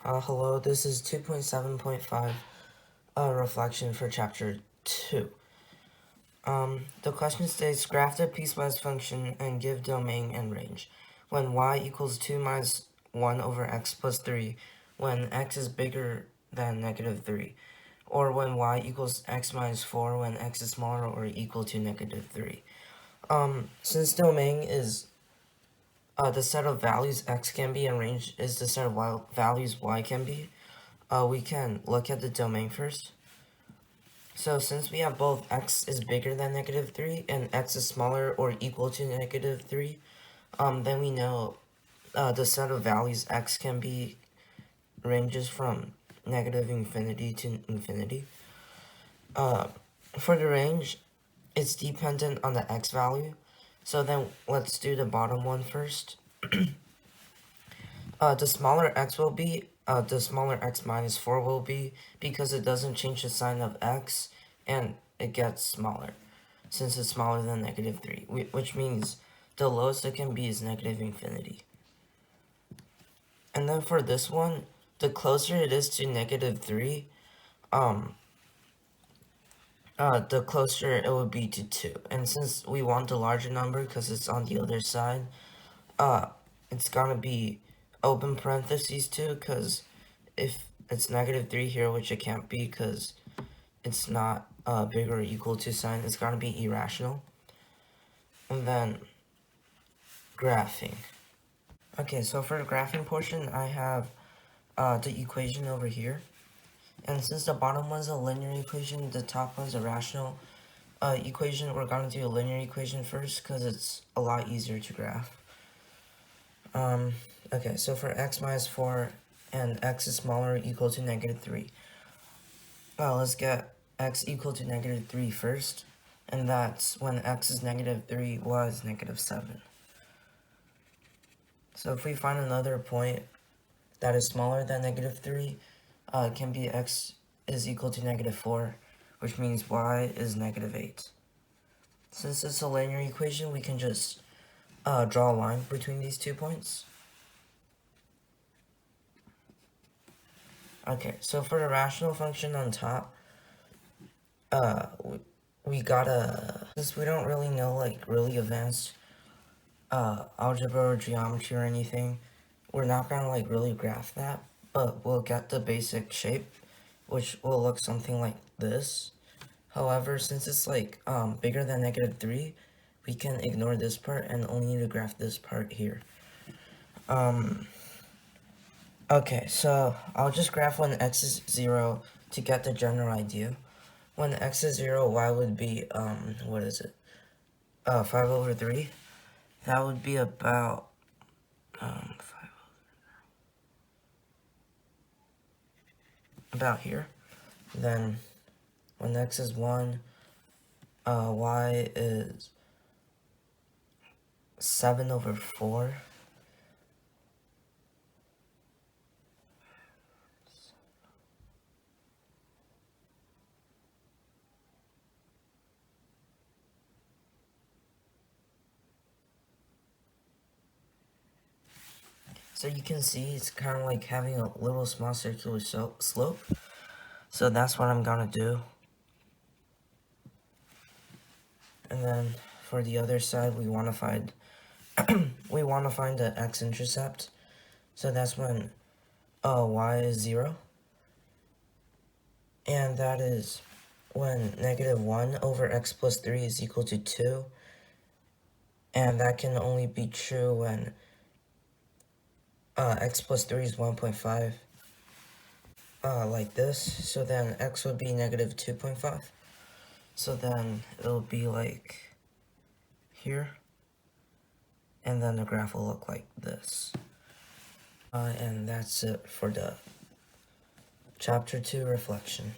Hello, this is 2.7.5 reflection for chapter 2. The question states, graph the piecewise function and give domain and range when y equals 2 minus 1 over x plus 3 when x is bigger than negative 3, or when y equals x minus 4 when x is smaller or equal to negative 3. Since domain is the set of values x can be and range is the set of values y can be, we can look at the domain first. So since we have both x is bigger than negative 3 and x is smaller or equal to negative 3, then we know the set of values x can be ranges from negative infinity to infinity. For the range, it's dependent on the x value. So then let's do the bottom one first. The smaller x will be, the smaller x minus 4 will be, because it doesn't change the sign of x, and it gets smaller, since it's smaller than negative 3, which means the lowest it can be is negative infinity. And then for this one, the closer it is to negative 3, the closer it would be to 2. And since we want the larger number because it's on the other side, it's gonna be open parentheses 2, because if it's negative 3 here, which it can't be because it's not bigger or equal to sign, it's gonna be irrational. And then graphing. Okay, so for the graphing portion, I have the equation over here. And since the bottom one's a linear equation, the top one's a rational equation, we're gonna do a linear equation first because it's a lot easier to graph. Okay, so for x minus 4 and x is smaller or equal to negative 3. Let's get x equal to negative 3 first, and that's when x is negative 3, y is negative 7. So if we find another point that is smaller than negative 3, it can be x is equal to negative 4, which means y is negative 8. Since it's a linear equation, we can just draw a line between these 2 points. Okay, so for the rational function on top, we gotta, since we don't really know like really advanced algebra or geometry or anything, we're not gonna like really graph that, but we'll get the basic shape, which will look something like this. However, since it's like bigger than negative 3, we can ignore this part and only need to graph this part here. Okay, so I'll just graph when x is 0 to get the general idea. When x is 0, y would be, what is it? 5 over 3. That would be about, 5 over 3. About here. Then, when x is 1, y is 7 over 4. So you can see it's kind of like having a little small circular slope. So that's what I'm gonna do. And then for the other side, we want to find the x-intercept. So that's when y is 0. And that is when negative 1 over x plus 3 is equal to 2. And that can only be true when x plus 3 is 1.5, like this. So then x would be negative 2.5. So then it'll be like here. And then the graph will look like this. And that's it for the chapter 2 reflection.